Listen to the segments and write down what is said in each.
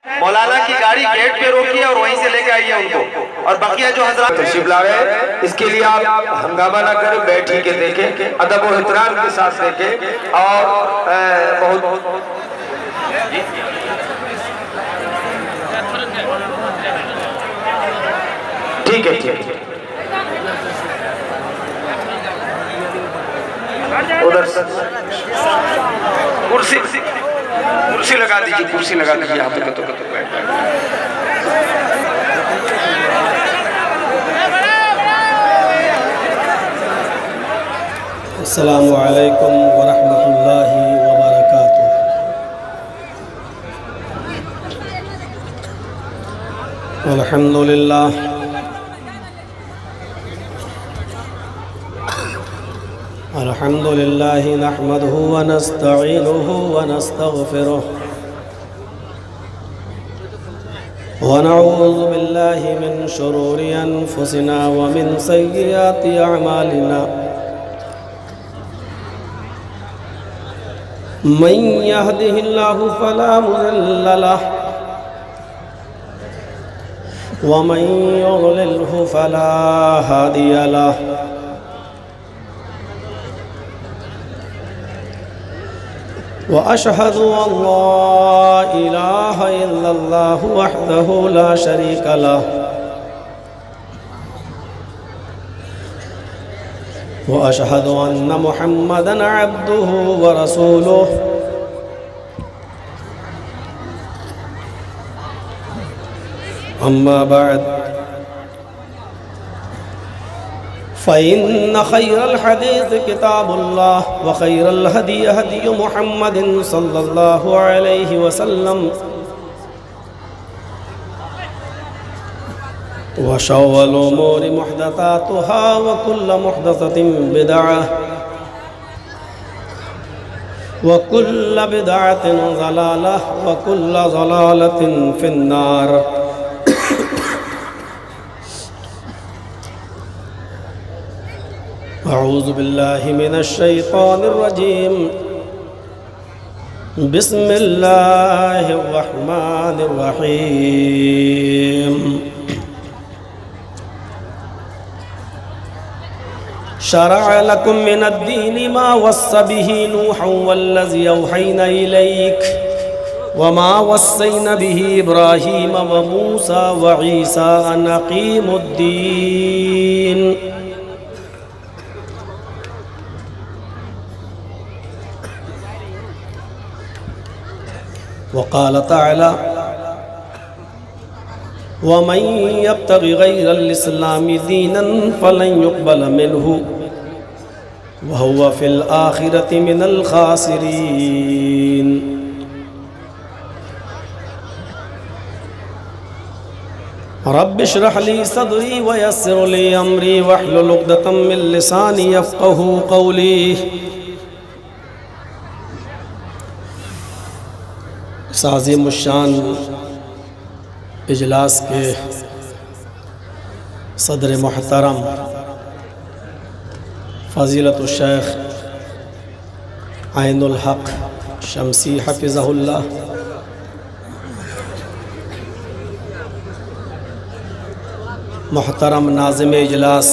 मौलाना की गाड़ी गेट पे रोकी और वहीं से लेके आई है उनको। और बकिया जो हजरात तशरीफ ला रहे हैं, इसके लिए आप हंगामा ना करें, बैठ के देखें, अदब और एहतराम के साथ देखें। और बहुत ठीक है, ठीक है, उधर कुर्सी लगा दीजिए, कुर्सी लगा दीजिए यहाँ पे तो बैठ। अस्सलामु अलैकुम वरहमतुल्लाहि वबरकातुह। अल्हम्दुलिल्लाह अल्हम्दुलिल्लाहि नहमदुहु व नस्तईनुहु व नस्तगफिरुह व नऊज़ु बिल्लाहि मिन शुरूरि अनफुसिना व मिन सय्यिआति अअमालिना। मन यहदिहिल्लाहु फला मुज़िल्ल लहु व मन युज़लिल्हु फला हादिय लहु। व अशहदु अल्ला इलाहा इल्लल्लाहु वहदहु ला शरीका लहु व अशहदु अन्न मुहम्मदन अब्दुहु व रसूलुहु। अम्मा बअद फ़इन्न खैरल हदीस किताबुल्लाह व खैरल हदी हदी मुहम्मदिन सल्लल्लाहु अलैहि वसल्लम व शर्रल उमूरि मुहदसातुहा व कुल्लु मुहदसतिन बिदअह व कुल्लु बिदअतिन ज़लालह व कुल्लु ज़लालतिन फिन्नार। अऊज़ु बिल्लाहि मिनश शैतानिर रजीम। बिस्मिल्लाहिर रहमानिर रहीम। शरअ लकुम मिनद्दीनि मा वस्सा बिही नूहन वल्लज़ी औहैना इलैक व मा वस्सैना बिही इब्राहीम व मूसा व ईसा अन अक़ीमुद्दीन। वक़ाल तआला वमन यब्तग़ि गैरल इस्लामि दीनन फ़लन युक़बल मिन्हु व हुवा फ़िल आख़िरति मिनल ख़ासिरीन। रब्बि इश्रह ली सदरी व यस्सिर ली अमरी वहलुल उक़दतम मिन लिसानी यफ़क़हू क़ौली। साज़िमुश्शान इजलास के सदर मोहतरम फ़ज़ीलतुल शेख ऐनुल हक़ शमसी हफ़िज़हुल्लाह, मोहतरम नाज़िम इजलास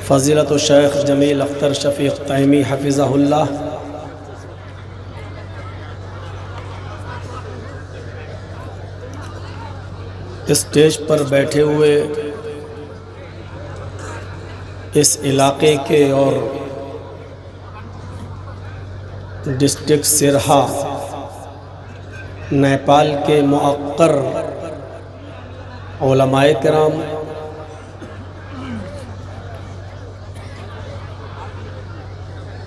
फ़ज़ीलतुल शेख जमील अख्तर शफ़ीक़ तैमी हफ़िज़हुल्लाह, स्टेज पर बैठे हुए इस इलाके के और डिस्ट्रिक्ट सिरहा नेपाल के मुअक्कर उलमाए किराम,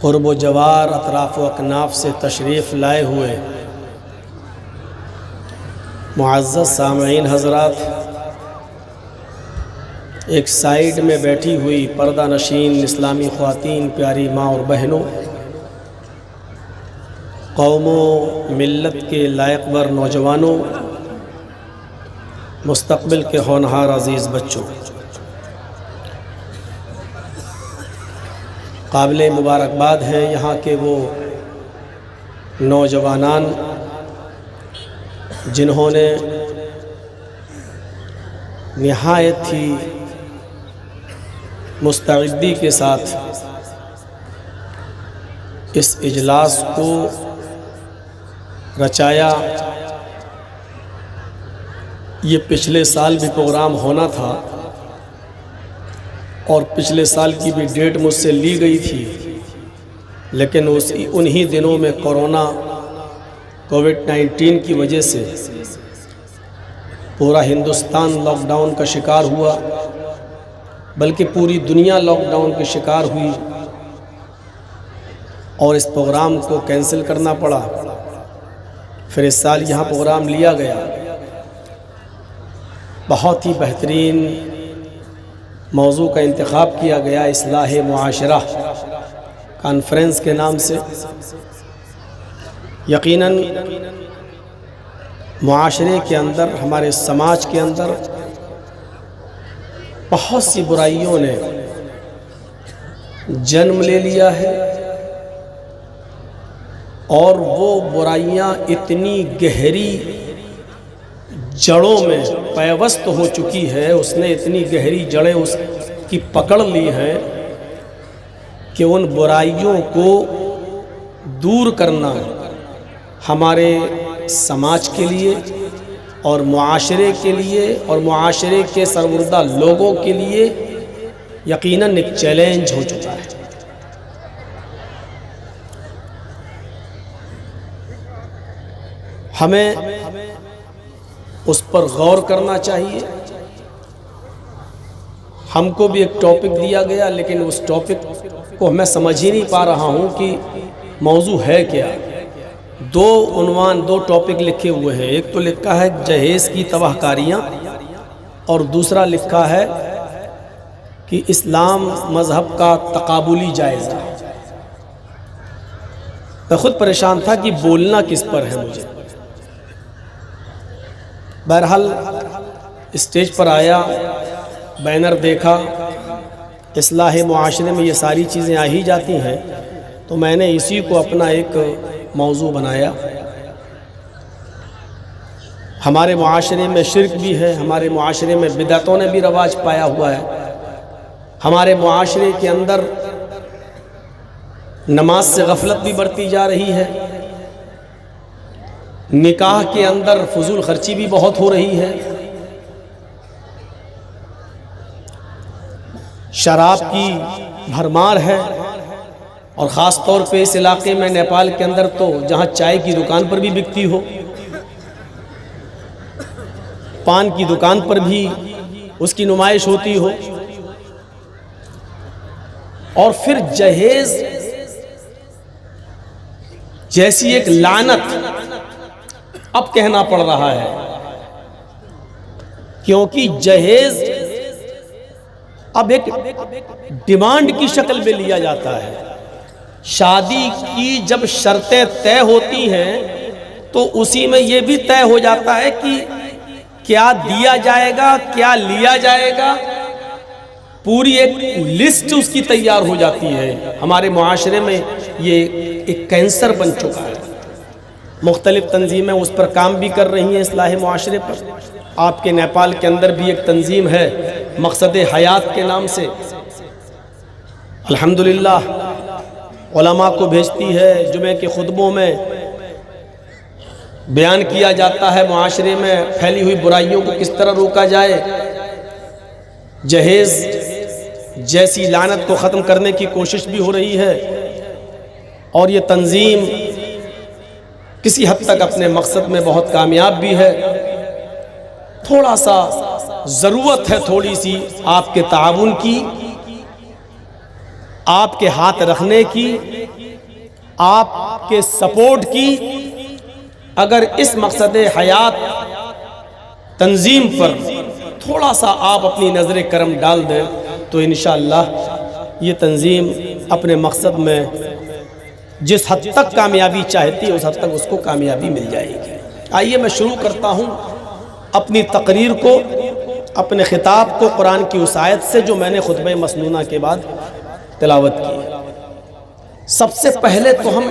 क़ुर्ब व जवार अतराफ़ व अकनाफ़ से तशरीफ़ लाए हुए मुअज़्ज़ज़ सामईन हज़रात, एक साइड में बैठी हुई पर्दा नशीन इस्लामी ख़वातीन, प्यारी माँ और बहनों, कौमों मिल्लत के लायक़वर नौजवानों, मुस्तक़बिल के होनहार अज़ीज़ बच्चों, काबिल मुबारकबाद हैं यहाँ के वो नौजवानान जिन्होंने निहायत ही मुस्तैदी के साथ इस इजलास को रचाया। ये पिछले साल भी प्रोग्राम होना था और पिछले साल की भी डेट मुझसे ली गई थी, लेकिन उन्हीं दिनों में कोविड-19 की वजह से पूरा हिंदुस्तान लॉकडाउन का शिकार हुआ, बल्कि पूरी दुनिया लॉकडाउन के शिकार हुई और इस प्रोग्राम को कैंसिल करना पड़ा। फिर इस साल यहाँ प्रोग्राम लिया गया। बहुत ही बेहतरीन मौजू का इंतखाब किया गया, इस्लाह मुआशरा कॉन्फ्रेंस के नाम से। यकीनन मुआशरे के अंदर, हमारे समाज के अंदर बहुत सी बुराइयों ने जन्म ले लिया है और वो बुराइयां इतनी गहरी जड़ों में पैवस्त हो चुकी है, उसने इतनी गहरी जड़ें उसकी पकड़ ली हैं कि उन बुराइयों को दूर करना हमारे समाज के लिए और मुआशरे के लिए और मुआशरे के सरवरदा लोगों के लिए यकीनन एक चैलेंज हो चुका है। हमें उस पर गौर करना चाहिए। हमको भी एक टॉपिक दिया गया, लेकिन उस टॉपिक को मैं समझ ही नहीं पा रहा हूँ कि मौजू है क्या। दो टॉपिक लिखे हुए हैं। एक तो लिखा है जहेज़ की तबाहकारियाँ और दूसरा लिखा है कि इस्लाम मज़हब का तकाबुली जायज़ा। मैं ख़ुद परेशान था कि बोलना किस पर है मुझे। बहरहाल स्टेज पर आया, बैनर देखा, इस्लाह मुआशरे में ये सारी चीज़ें आ ही जाती हैं, तो मैंने इसी को अपना एक मौजू बनाया। हमारे मुआशरे में शिर्क भी है, हमारे मुआशरे में बिदअतों ने भी रवाज पाया हुआ है, हमारे मुआशरे के अंदर नमाज से गफलत भी बढ़ती जा रही है, निकाह के अंदर फजूल खर्ची भी बहुत हो रही है, शराब की भरमार है और ख़ास तौर पे इस इलाके में नेपाल के अंदर तो जहाँ चाय की दुकान पर भी बिकती हो, पान की दुकान पर भी उसकी नुमाइश होती हो, और फिर जहेज जैसी एक लानत अब कहना पड़ रहा है, क्योंकि जहेज अब एक डिमांड की शक्ल में लिया जाता है। शादी की जब शर्तें तय होती हैं तो उसी में ये भी तय हो जाता है कि क्या दिया जाएगा, क्या लिया जाएगा, पूरी एक लिस्ट उसकी तैयार हो जाती है। हमारे मुआशरे में ये एक कैंसर बन चुका है। मुख्तलिफ तंजीमें उस पर काम भी कर रही हैं, इस्लाह मुआशरे पर। आपके नेपाल के अंदर भी एक तंजीम है मकसद हयात के नाम से, अल्हम्दुलिल्लाह उलमा को भेजती है। जुमे के खुतबों में बयान किया जाता है मुआशरे में फैली हुई बुराइयों को किस तरह रोका जाए। जहेज जैसी लानत को ख़त्म करने की कोशिश भी हो रही है और ये तंजीम किसी हद तक अपने मकसद में बहुत कामयाब भी है। थोड़ा सा ज़रूरत है थोड़ी सी आपके ताउन की, आपके हाथ रखने की, आपके सपोर्ट की। अगर इस मकसद हयात तंजीम पर थोड़ा सा आप अपनी नज़र करम डाल दें तो इंशाअल्लाह ये तंजीम अपने मकसद में जिस हद तक कामयाबी चाहती है उस हद तक उसको कामयाबी मिल जाएगी। आइए मैं शुरू करता हूँ अपनी तकरीर को, अपने खिताब को कुरान की उस आयत से जो मैंने खुतबे मसनूना के बाद तिलावत की। सबसे पहले तो हम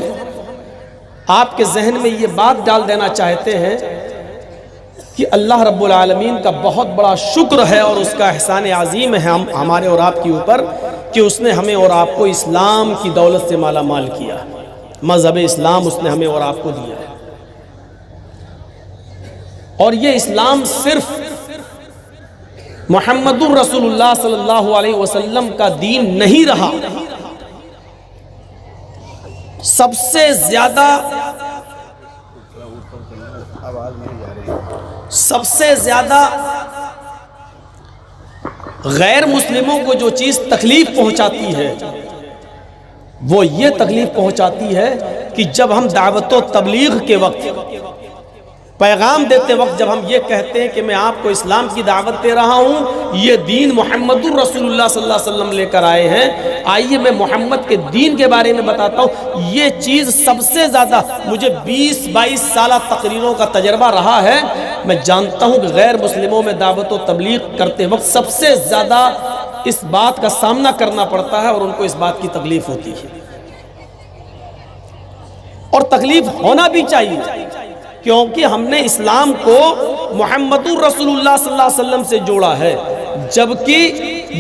आपके जहन में ये बात डाल देना चाहते हैं कि अल्लाह रब्बुल आलमीन का बहुत बड़ा शुक्र है और उसका एहसान अजीम है हमारे और आपके ऊपर कि उसने हमें और आपको इस्लाम की दौलत से माला माल किया। मज़हब इस्लाम उसने हमें और आपको दिया है। और ये इस्लाम सिर्फ मुहम्मदुर रसूलुल्लाह सल्लल्लाहु अलैहि वसल्लम का दीन नहीं रहा, सबसे ज्यादा गैर मुस्लिमों को जो चीज़ तकलीफ पहुंचाती है वो ये तकलीफ पहुंचाती है कि जब हम दावत व तबलीग के वक्त, पैगाम देते वक्त जब हम ये कहते हैं कि मैं आपको इस्लाम की दावत दे रहा हूँ, ये दीन मोहम्मदुर रसूलुल्लाह सल्लल्लाहु अलैहि वसल्लम लेकर आए हैं, आइए मैं मोहम्मद के दीन के बारे में बताता हूँ। ये चीज़ सबसे ज़्यादा मुझे 20-22 साल तकरीरों का तजर्बा रहा है। मैं जानता हूँ कि गैर मुस्लिमों में दावत व तबलीग करते वक्त सबसे ज़्यादा इस बात का सामना करना पड़ता है और उनको इस बात की तकलीफ होती है, और तकलीफ होना भी चाहिए, क्योंकि हमने इस्लाम को मुहम्मदुर रसूलुल्लाह सल्लल्लाहु अलैहि वसल्लम से जोड़ा है, जबकि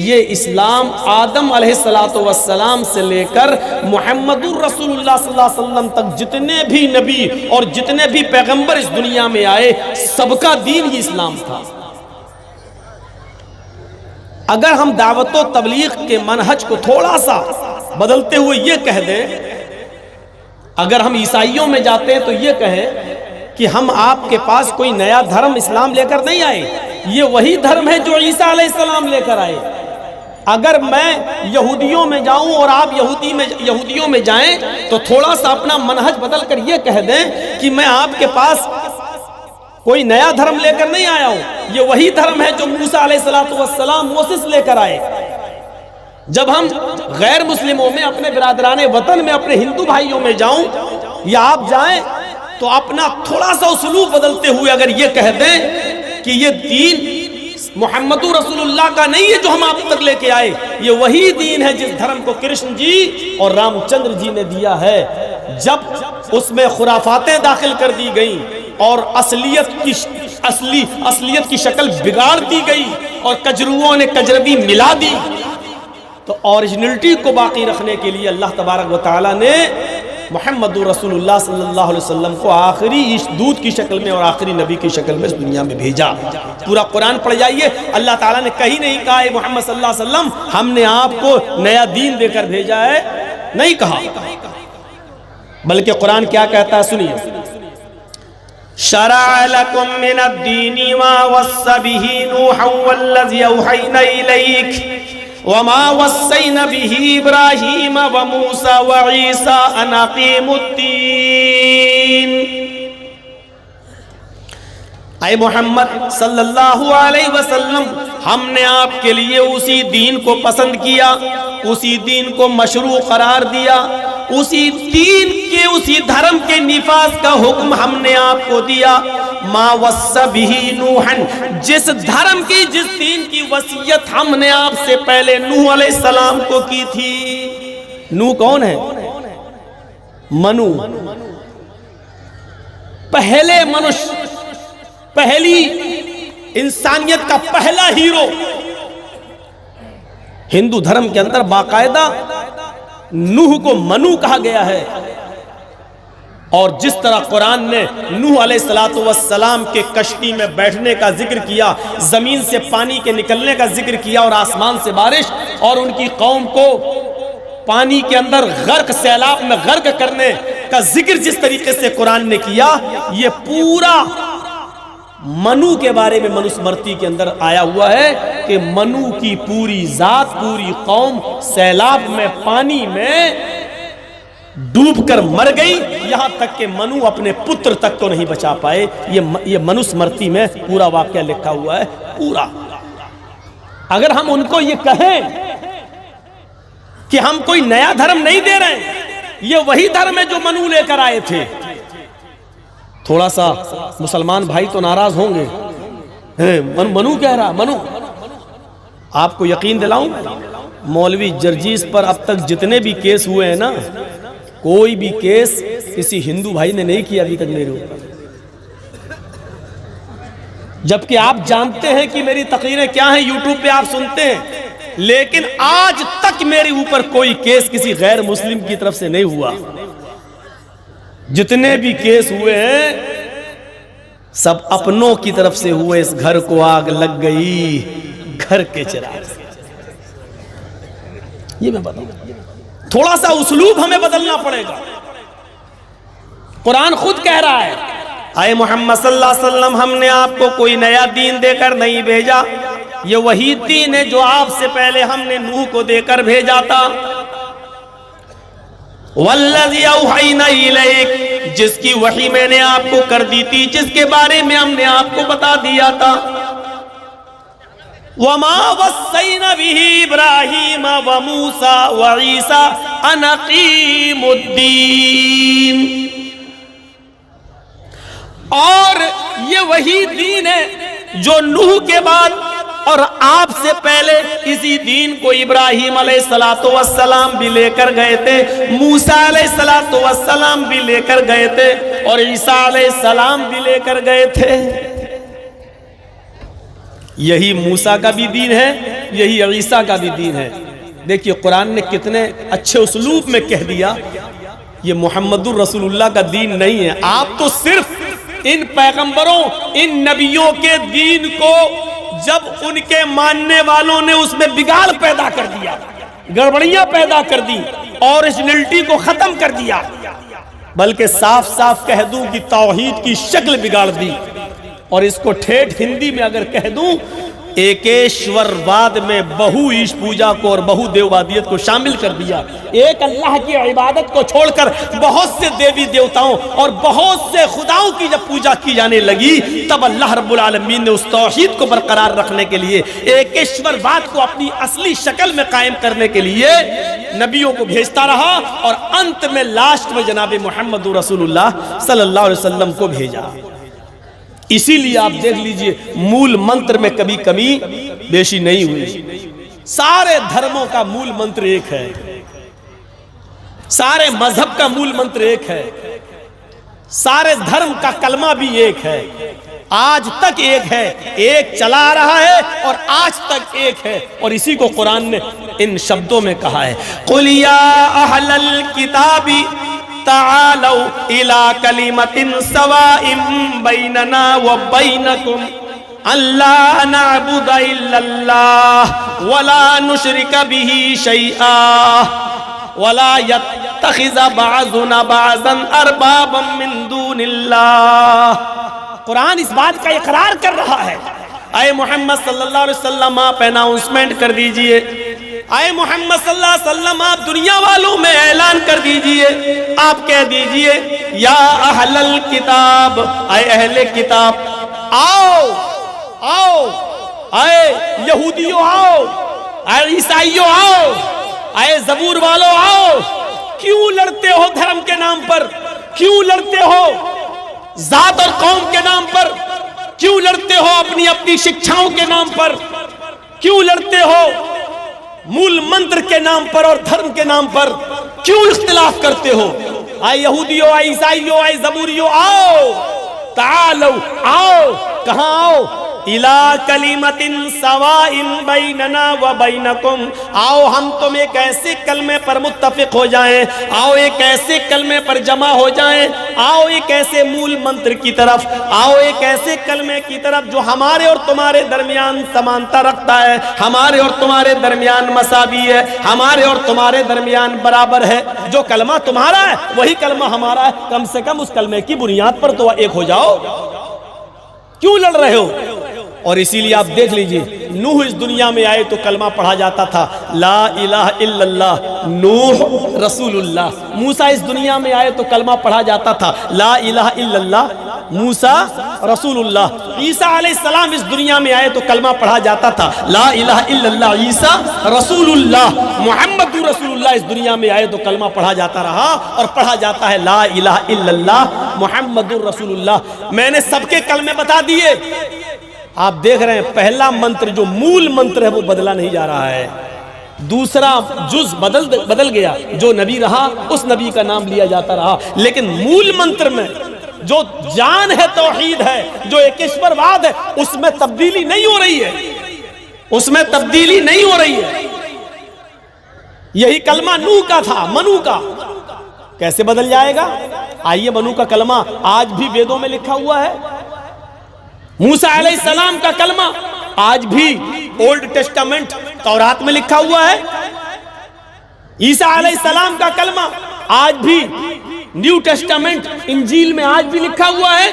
ये इस्लाम आदम अलैहिस्सलातु वस्सलाम से लेकर मुहम्मदुर रसूलुल्लाह सल्लल्लाहु अलैहि वसल्लम तक जितने भी नबी और जितने भी पैगंबर इस दुनिया में आए, सबका दीन ही इस्लाम था। अगर हम दावत व तबलीग के मनहज को थोड़ा सा बदलते हुए ये कह दें, अगर हम ईसाइयों में जाते हैं तो ये कहें कि हम आपके पास कोई नया धर्म इस्लाम लेकर नहीं आए, ये वही धर्म है जो ईसा अलैहिस्सलाम लेकर आए। अगर मैं यहूदियों में जाऊं और आप यहूदियों में जाएं तो थोड़ा सा अपना मनहज बदल कर ये कह दें कि मैं आपके पास कोई नया धर्म लेकर नहीं आया हूं, ये वही धर्म है जो मूसा अलैहिस्सलातु वस्सलाम मोसेस लेकर आए। जब हम गैर मुस्लिमों में, अपने बिरादराने वतन में, अपने हिंदू भाइयों में जाऊं या आप जाएं तो अपना थोड़ा सा उसलूब बदलते हुए अगर ये कह दें कि ये दीन मुहम्मदुर रसूलुल्लाह का नहीं है जो हम आप तक लेके आए, ये वही दीन है जिस धर्म को कृष्ण जी और रामचंद्र जी ने दिया है। जब उसमें खुराफातें दाखिल कर दी गई और असलियत की शक्ल बिगाड़ दी गई और कजरुओं ने कजरबी मिला दी, तो ओरिजिनलिटी को बाकी रखने के लिए अल्लाह तबारक व तआला ने मुहम्मदुर रसूलुल्लाह सल्लल्लाहु अलैहि वसल्लम को आखिरी दूत की शक्ल में और आखिरी नबी की शक्ल में इस दुनिया में भेजा। पूरा कुरान पढ़ जाइए, अल्लाह ताला ने कहीं नहीं कहा है मोहम्मद सल्लल्लाहु अलैहि वसल्लम हमने आपको नया दीन देकर भेजा है, नहीं कहा, बल्कि कुरान क्या कहता है सुनिए, शरअ लकुम मिनद्दीनि मा वस्सा बिही नूहन वल्लज़ी औहैना इलैक वमा वस्सैना बिही इब्राहीम व मूसा व ईसा अन अक़ीमुद्दीन। ऐ मोहम्मद सल्लल्लाहु अलैहि वसल्लम, हमने आपके लिए उसी दीन को पसंद किया, उसी दीन को मशरू करार दिया, उसी दीन के, उसी धर्म के निफाज का हुक्म हमने आपको दिया। मा वस्सा बिही नूहन, जिस धर्म की, जिस दीन की वसीयत हमने आपसे पहले नूह अलैहिस्सलाम को की थी। नूह कौन है? मनु, पहले मनुष्य, पहली इंसानियत का पहला हीरो। हिंदू धर्म के अंदर बाकायदा नूह को मनु कहा गया है। और जिस तरह कुरान ने नूह अलैहिस्सलातु वस्सलाम के कश्ती में बैठने का जिक्र किया, जमीन से पानी के निकलने का जिक्र किया और आसमान से बारिश, और उनकी कौम को पानी के अंदर गर्क, सैलाब में गर्क करने का जिक्र जिस तरीके से कुरान ने किया, ये पूरा मनु के बारे में मनुस्मृति के अंदर आया हुआ है कि मनु की पूरी जात, पूरी कौम सैलाब में, पानी में डूबकर मर गई, यहां तक कि मनु अपने पुत्र तक को नहीं बचा पाए। ये मनुस्मृति में पूरा वाकया लिखा हुआ है पूरा। अगर हम उनको ये कहें कि हम कोई नया धर्म नहीं दे रहे हैं, ये वही धर्म है जो मनु लेकर आए थे, थोड़ा सा मुसलमान भाई तो नाराज होंगे, मनु कह रहा, मनु। आपको यकीन दिलाऊं, मौलवी जर्जीस पर अब तक जितने भी केस हुए हैं ना, कोई भी केस किसी हिंदू भाई ने नहीं किया अभी तक मेरे ऊपर। जबकि आप जानते हैं कि मेरी तकरीरें क्या हैं, यूट्यूब पे आप सुनते हैं, लेकिन आज तक मेरे ऊपर कोई केस किसी गैर मुस्लिम की तरफ से नहीं हुआ। जितने भी केस हुए हैं सब अपनों की तरफ से हुए। इस घर को आग लग गई घर के चिराग से। ये मैं बताऊं, थोड़ा सा उसलूब हमें बदलना पड़ेगा। कुरान खुद कह रहा है, आए मोहम्मद सल्लल्लाहु अलैहि वसल्लम, हमने आपको कोई नया दीन देकर नहीं भेजा, ये वही दीन है जो आपसे पहले हमने नूह को देकर भेजा था। वल्लज़ी औहैना इलैक, जिसकी वही मैंने आपको कर दी थी, जिसके बारे में हमने आपको बता दिया था। वमा वस्सैना बिही इब्राहीम व मूसा व ईसा अन अक़ीमुद्दीन, और ये वही दीन है जो नूह के बाद और आपसे पहले इसी दीन को इब्राहीम अलैहिस्सलातु वस्सलाम भी लेकर गए थे, मूसा अलैहिस्सलातु वस्सलाम भी लेकर गए थे, और ईसा अलैहिस्सलाम भी लेकर गए थे। यही मूसा का भी दीन है, यही ईसा का भी दीन है। देखिए कुरान ने कितने अच्छे उस्लूब में कह दिया, ये मुहम्मदुर रसूलुल्लाह का दीन नहीं है। आप तो सिर्फ इन पैगंबरों, इन नबियों के दीन को, जब उनके मानने वालों ने उसमें बिगाड़ पैदा कर दिया, गड़बड़ियां पैदा कर दी, ओरिजिनलिटी को खत्म कर दिया, बल्कि साफ साफ कह दूं कि तौहीद की शक्ल बिगाड़ दी। और इसको ठेठ हिंदी में अगर कह दूं, एकेश्वरवाद में बहु ईश पूजा को और बहु देववादियत को शामिल कर दिया। एक अल्लाह की इबादत को छोड़कर बहुत से देवी देवताओं और बहुत से खुदाओं की जब पूजा की जाने लगी, तब अल्लाह रब्बुल आलमीन ने उस तौहीद को बरकरार रखने के लिए, एकेश्वरवाद को अपनी असली शक्ल में कायम करने के लिए नबियों को भेजता रहा, और अंत में लास्ट में जनाब मुहम्मद रसूलुल्लाह सल्लल्लाहु अलैहि वसल्लम को भेजा। इसीलिए आप देख लीजिए मूल मंत्र में कभी कमी बेशी नहीं हुई। सारे धर्मों का मूल मंत्र एक है, सारे मजहब का मूल मंत्र एक है, सारे धर्म का कलमा भी एक है, आज तक एक है, एक चला आ रहा है और आज तक एक है। और इसी को कुरान ने इन शब्दों में कहा है, कुल या अहलल किताबी तालौ इला कलिमतिन सवाइम बैनना व बैनकुम अल्ला नअबुदा इल्लल्लाह वला नुशरिका बिही शैआ वला यत्तखिज़ बअज़ुना बअज़न अरबाबन मिन दूनिल्लाह। कुरान इस बात का इकरार कर रहा है। आए मोहम्मद सल्लल्लाहु अलैहि वसल्लम, आप अनाउंसमेंट कर दीजिए। आए मोहम्मद सल्लल्लाहु अलैहि वसल्लम, आप दुनिया वालों में ऐलान कर दीजिए, आप कह दीजिए, या अहलल किताब, आए अहले किताब, आओ आओ, आए यहूदियों आओ, आए ईसाइयों आओ, आए जबूर वालों आओ। क्यों लड़ते हो धर्म के नाम पर? क्यों लड़ते हो जात और कौम के नाम पर? क्यों लड़ते हो अपनी अपनी शिक्षाओं के नाम पर? क्यों लड़ते हो मूल मंत्र के नाम पर और धर्म के नाम पर? क्यों इख्तिलाफ करते हो? आए यहूदियों, आए ईसाइयों, आए जबूरियों, आओ तालो, आओ। कहां आओ? इला कलिमतिन सवाइन बैनना व बैनकुम, आओ हम तुम एक ऐसे कलमे पर मुत्तफिक हो जाएं, आओ एक ऐसे कलमे पर जमा हो जाएं, आओ एक ऐसे मूल मंत्र की तरफ, आओ एक ऐसे कलमे की तरफ जो हमारे और तुम्हारे दरमियान समानता रखता है, हमारे और तुम्हारे दरमियान मसावी है, हमारे और तुम्हारे दरमियान बराबर है। जो कलमा तुम्हारा है वही कलमा हमारा है, कम से कम उस कलमे की बुनियाद पर तो एक हो जाओ। क्यों लड़ रहे हो? और इसीलिए आप देख लीजिए, नूह इस दुनिया में आए तो कलमा पढ़ा जाता था, ला इलाहा इल्लल्लाह नूह रसूलुल्लाह। मूसा इस दुनिया में आए तो कलमा पढ़ा जाता था, ला इलाहा इल्लल्लाह मूसा रसूलुल्लाह। ईसा अलैहिस्सलाम इस दुनिया में आए तो कलमा पढ़ा जाता था, ला इलाहा इल्लल्लाह ईसा रसूलुल्लाह। मुहम्मदुर रसूलुल्लाह इस दुनिया में आए तो कलमा पढ़ा जाता रहा और पढ़ा जाता है, ला इलाहा इल्लल्लाह मुहम्मदुर रसूलुल्लाह। मैंने सबके कलमे बता दिए। आप देख रहे हैं पहला मंत्र जो मूल मंत्र है वो बदला नहीं जा रहा है, दूसरा जुज बदल गया, जो नबी रहा उस नबी का नाम लिया जाता रहा, लेकिन मूल मंत्र में जो जान है तौहीद है, जो एक ईश्वरवाद है, उसमें तब्दीली नहीं हो रही है, उसमें तब्दीली नहीं हो रही है। यही कलमा नूह का था, मनु का, कैसे बदल जाएगा? आइए, मनु का कलमा आज भी वेदों में लिखा हुआ है। मूसा अलैहिस्सलाम का कलमा आज भी ओल्ड टेस्टामेंट तौरात में लिखा हुआ है। ईसा अलैहिस्सलाम का कलमा आज भी न्यू टेस्टामेंट इंजील में आज भी लिखा हुआ है।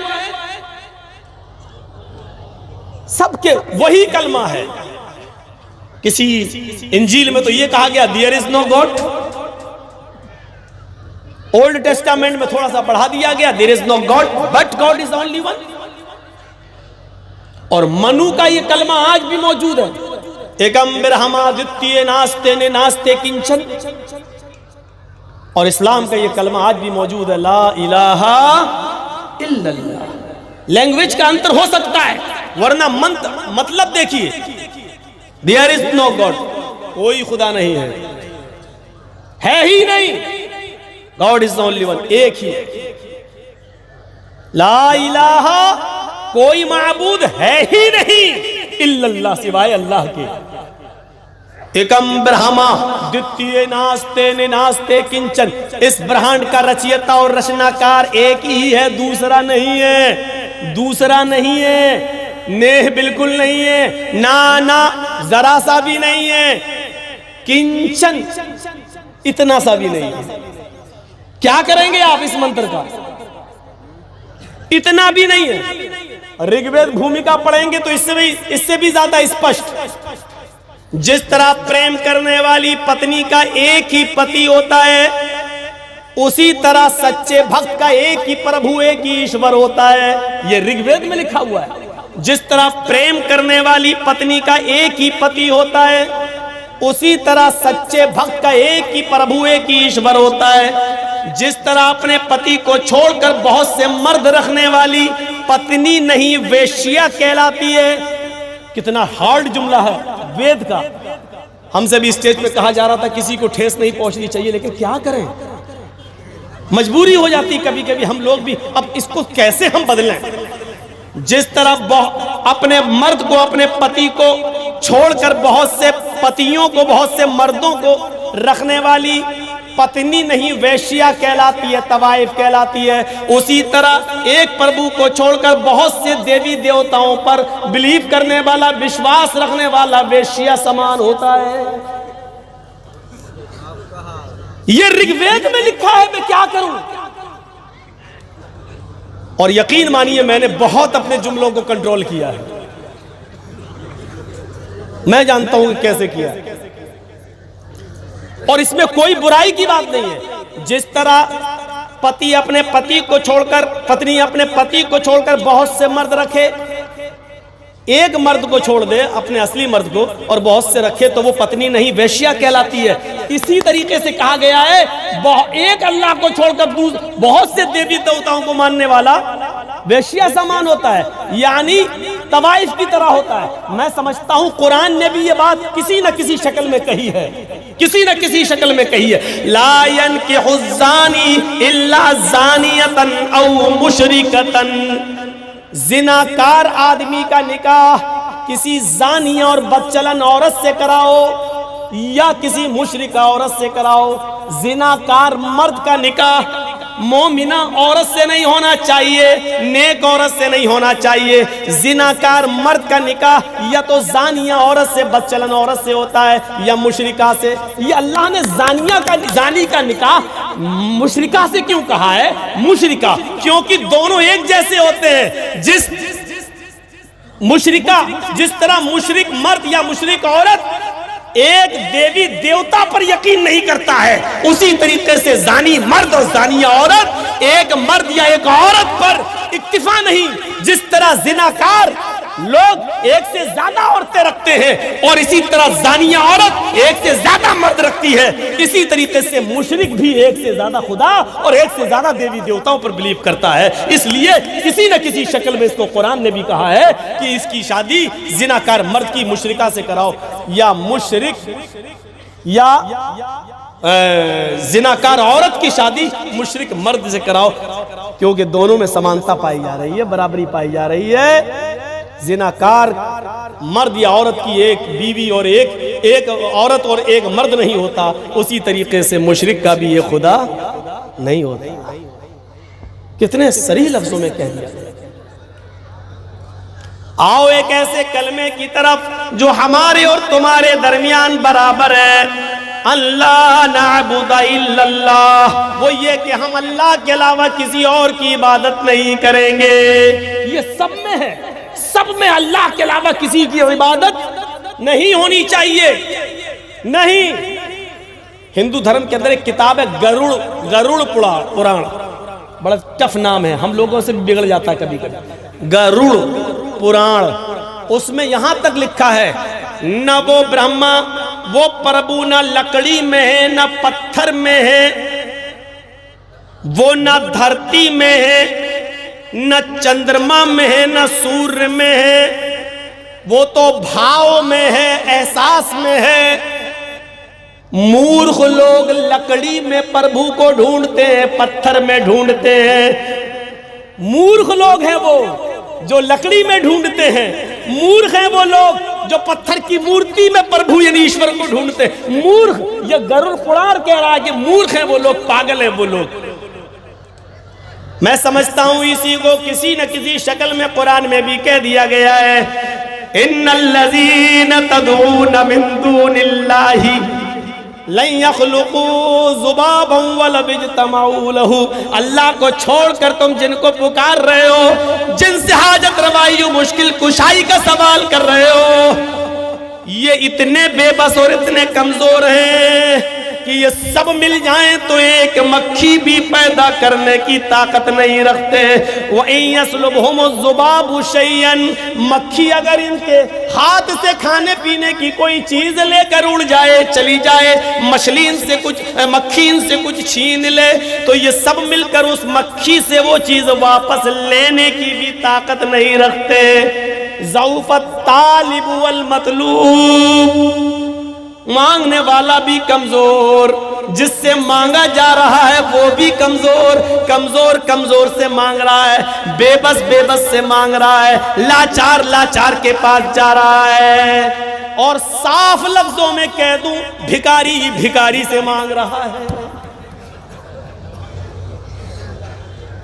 सबके वही कलमा है। किसी इंजील में तो यह कहा गया there is no God, old testament में थोड़ा सा बढ़ा दिया गया there is no God but God is only one. और मनु का यह कलमा आज भी मौजूद है, एकम ब्रह्मा द्वितीय नास्ते ने नास्ते किंचन। और इस्लाम का यह कलमा आज भी मौजूद है, ला इलाहा इल्लल्लाह। लैंग्वेज का अंतर हो सकता है, वरना मतलब देखिए, देयर इज नो गॉड, कोई खुदा नहीं है ही नहीं, गॉड इज ओनली वन, एक ही है। ला इलाहा, कोई माबूद है ही नहीं इल्लल्लाह, सिवाय अल्लाह के। एकम ब्रह्मा द्वितीय नास्ते ने नास्ते किंचन। इस ब्रह्मांड का रचयिता और रचनाकार एक ही है, दूसरा नहीं है, दूसरा नहीं है, नेह बिल्कुल नहीं है, ना जरा सा भी नहीं है, किंचन इतना सा भी नहीं है। क्या करेंगे आप इस मंत्र का? इतना भी नहीं है। ऋग्वेद भूमिका पढ़ेंगे तो इससे भी ज्यादा स्पष्ट। जिस तरह प्रेम करने वाली पत्नी का एक ही पति होता है, उसी तरह सच्चे भक्त का एक ही प्रभु, एक ही ईश्वर होता है। यह ऋग्वेद में लिखा हुआ है। जिस तरह प्रेम करने वाली पत्नी का एक ही पति होता है, उसी तरह सच्चे भक्त का एक ही प्रभु, एक ही ईश्वर होता है। जिस तरह अपने पति को छोड़कर बहुत से मर्द रखने वाली पत्नी नहीं वेश्या कहलाती है। कितना हार्ड जुमला है वेद का। हमसे भी स्टेज पे कहा जा रहा था किसी को ठेस नहीं पहुंचनी चाहिए, लेकिन क्या करें, मजबूरी हो जाती कभी कभी हम लोग भी। अब इसको कैसे हम बदलें? जिस तरह अपने मर्द को, अपने पति को छोड़कर बहुत से पतियों को, बहुत से मर्दों को रखने वाली पत्नी नहीं वेश्या कहलाती है, तवाइफ कहलाती है। उसी तरह एक प्रभु को छोड़कर बहुत से देवी देवताओं पर बिलीव करने वाला, विश्वास रखने वाला वेश्या समान होता है। ये ऋग्वेद में लिखा है, मैं क्या करूं? और यकीन मानिए मैंने बहुत अपने जुमलों को कंट्रोल किया है। मैं जानता हूं कि कैसे किया है, और इसमें कोई बुराई की बात नहीं है। जिस तरह पति अपने पति को छोड़कर, पत्नी अपने पति को छोड़कर बहुत से मर्द रखे, एक मर्द को छोड़ दे अपने असली मर्द को और बहुत से रखे, तो वो पत्नी नहीं वेश्या कहलाती है। इसी तरीके से कहा गया है एक अल्लाह को छोड़कर बहुत से देवी देवताओं को मानने वाला वेश्या समान होता है, यानी तवाइफ की तरह होता है। मैं समझता हूं कुरान ने भी ये बात किसी न किसी शक्ल में कही है, किसी न किसी शक्ल में कही है। ला यनकिहु ज़ानी इल्ला ज़ानियतन औ मुशरिकतन। जिनाकार आदमी का निकाह किसी जानिया और बदचलन औरत से कराओ या किसी मुशरिका औरत से कराओ। जिनाकार मर्द का निकाह मोमिना औरत से नहीं होना चाहिए, नेक औरत से नहीं होना चाहिए। जिनाकार मर्द का निकाह या तो जानिया औरत से, बदचलन औरत से होता है, या मुशरिका से। ये अल्लाह ने जानी का निकाह मुशरिका से क्यों कहा है? मुशरिका क्योंकि दोनों एक जैसे होते हैं। जिस तरह मुशरिक मर्द या मुशरिक औरत एक देवी देवता पर यकीन नहीं करता है, उसी तरीके से जानी मर्द और जानिया औरत एक मर्द या एक औरत पर इक्तिफा नहीं। जिस तरह जिनाकार लोग एक से ज्यादा औरतें रखते हैं और इसी तरह जानिया औरत एक से ज्यादा मर्द रखती है, इसी तरीके से मुशरिक भी एक से ज्यादा खुदा और एक से ज्यादा देवी देवताओं पर बिलीव करता है। इसलिए किसी न किसी शक्ल में इसको कुरान ने भी कहा है कि इसकी शादी जिनाकार मर्द की मुशरिका से कराओ, या मुशरिक या जिनाकार औरत की शादी मुशरिक मर्द से कराओ। क्योंकि दोनों में समानता पाई जा रही है, बराबरी पाई जा रही है। जिनाकार मर्द या औरत की एक बीवी और एक औरत और एक मर्द नहीं होता, उसी तरीके से मुशरिक का भी ये खुदा नहीं होता। कितने सही लफ्जों में कह दिया। आओ एक ऐसे कलमे की तरफ जो हमारे और तुम्हारे दरमियान बराबर है। अल्लाह नाबुदा इल्लल्लाह, वो ये कि हम अल्लाह के अलावा किसी और की इबादत नहीं करेंगे। ये सब में है, सब में अल्लाह के अलावा किसी की इबादत नहीं होनी चाहिए। नहीं, हिंदू धर्म के अंदर एक किताब है गरुड़ पुराण, बड़ा टफ नाम है, हम लोगों से भी बिगड़ जाता है कभी कभी। गरुड़ पुराण, उसमें यहां तक लिखा है, न वो ब्रह्मा वो प्रभु न लकड़ी में है न पत्थर में है, वो न धरती में है न चंद्रमा में है न सूर्य में है, वो तो भाव में है, एहसास में है। मूर्ख लोग लकड़ी में प्रभु को ढूंढते हैं, पत्थर में ढूंढते हैं। मूर्ख लोग हैं वो जो लकड़ी में ढूंढते हैं, मूर्ख हैं वो लोग जो पत्थर की मूर्ति में प्रभु यानी ईश्वर को ढूंढते हैं। मूर्ख, ये गरुड़ पुराण कह रहा है कि मूर्ख हैं वो लोग, पागल हैं वो लोग। मैं समझता हूं इसी को किसी न किसी शक्ल में कुरान में भी कह दिया गया है, इन्नल्लज़ीना तदऊना मिन दूनिल्लाहि लन यख़्लुक़ू ज़ुबाबन वला बिजतमाऊ लहू। अल्लाह को छोड़कर तुम जिनको पुकार रहे हो, जिनसे हाजत रवाई मुश्किल कुशाई का सवाल कर रहे हो, ये इतने बेबस और इतने कमजोर हैं कि ये सब मिल जाएं तो एक मक्खी भी पैदा करने की ताकत नहीं रखते। वह यस्लुबहुमुज़्ज़ुबाबु शैयन, मक्खी अगर इनके हाथ से खाने पीने की कोई चीज लेकर उड़ जाए, चली जाए, मछली इनसे कुछ, मक्खी इनसे कुछ छीन ले, तो ये सब मिलकर उस मक्खी से वो चीज वापस लेने की भी ताकत नहीं रखते। ज़ऊफ़त तालिब वल मतलूब, मांगने वाला भी कमजोर, जिससे मांगा जा रहा है वो भी कमजोर, कमजोर कमजोर से मांग रहा है, बेबस बेबस से मांग रहा है, लाचार लाचार के पास जा रहा है। और साफ लफ्जों में कह दूं, भिखारी ही भिखारी से मांग रहा है।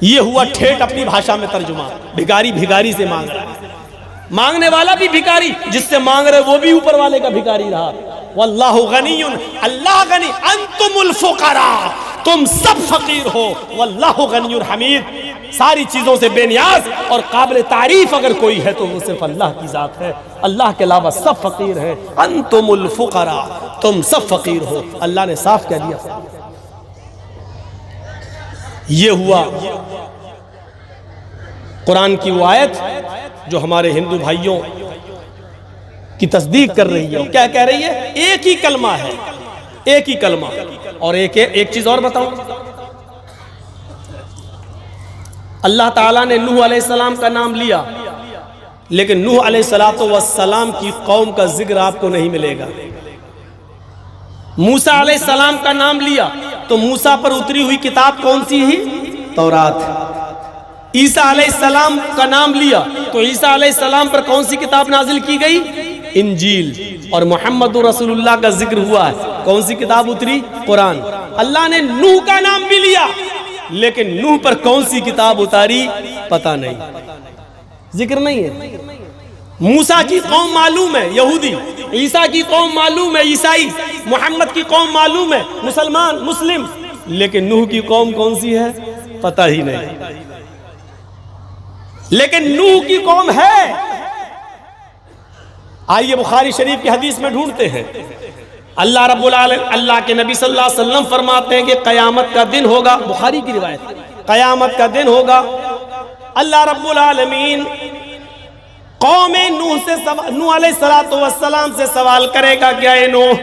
ये हुआ ठेठ अपनी भाषा में तर्जुमा, भिखारी भिखारी से मांग रहा है। मांगने वाला भी भिखारी, जिससे मांग रहे वो भी ऊपर वाले का भिखारी रहा। वल्लाहु गनियुन, अल्लाह गनी, अंतुमुल फुकरा, तुम सब फकीर हो। वल्लाहु गनियुन हमीद, सारी चीजों से बेनियाज और काबिल तारीफ अगर कोई है तो वो सिर्फ अल्लाह की जात है। अल्लाह के अलावा सब फकीर है। अंतुमुल फुकरा, तुम सब फकीर हो, अल्लाह ने साफ कह दिया। ये हुआ कुरान की वो आयत जो हमारे हिंदू भाइयों की तस्दीक कर रही है। क्या कह रही है? एक ही कलमा है, एक ही कलमा। और एक चीज और बताऊं, अल्लाह ताला ने नूह अलैहिस्सलाम का नाम लिया, लेकिन नूह अलैहिस्सलाम की कौम का जिक्र आपको नहीं मिलेगा। मूसा अलैहिस्सलाम का नाम लिया तो मूसा पर उतरी हुई किताब कौन सी ही? तौरात। ईसा अलैहिस्सलाम का नाम लिया तो ईसा अलैहिस्सलाम पर कौन सी किताब नाजिल की गई? इंजील। और मोहम्मद रसूलुल्लाह का जिक्र हुआ है, कौन सी किताब उतरी? कुरान। अल्लाह ने नूह का नाम भी लिया, लेकिन नूह पर कौन सी किताब उतारी पता नहीं, जिक्र नहीं है। मूसा की कौम मालूम है, यहूदी। ईसा की कौम मालूम है, ईसाई। मोहम्मद की कौम मालूम है, मुसलमान मुस्लिम। लेकिन नूह की कौम कौन सी है पता ही नहीं। लेकिन नूह की कौम है। आइए बुखारी शरीफ की हदीस में ढूंढते हैं। अल्लाह रब्बुल आलमीन, अल्लाह के नबी सल्लल्लाहु अलैहि वसल्लम फरमाते हैं कि क़यामत का दिन होगा, बुखारी की रिवायत, क़यामत का दिन होगा, अल्लाह रब्बुल आलमीन कौम नूह अलैहिस्सलाम से सवाल करेगा, क्या नूह,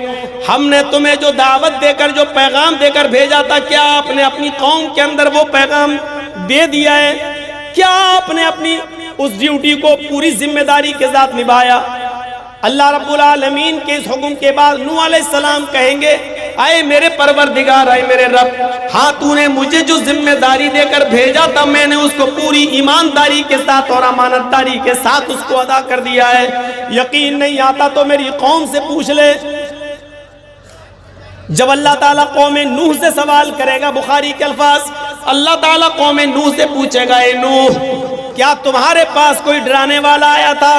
हमने तुम्हें जो दावत देकर, जो पैगाम देकर भेजा था, क्या आपने अपनी कौम के अंदर वो पैगाम दे दिया है? क्या आपने अपनी उस ड्यूटी को पूरी जिम्मेदारी के साथ निभाया? अल्लाह रब्बुल आलमीन के इस हुक्म के बाद नूह अलैहिस्सलाम कहेंगे, आए मेरे परवरदिगार, आए मेरे रब, हाँ तूने मुझे जो जिम्मेदारी देकर भेजा था मैंने उसको पूरी ईमानदारी के साथ और अमानतदारी के साथ उसको अदा कर दिया है। यकीन नहीं आता तो मेरी कौम से पूछ ले। जब अल्लाह ताला कौम नूह से सवाल करेगा, बुखारी के अल्फाज, अल्लाह ताला कौम नूह से पूछेगा, ए नूह, क्या तुम्हारे पास कोई डराने वाला आया था?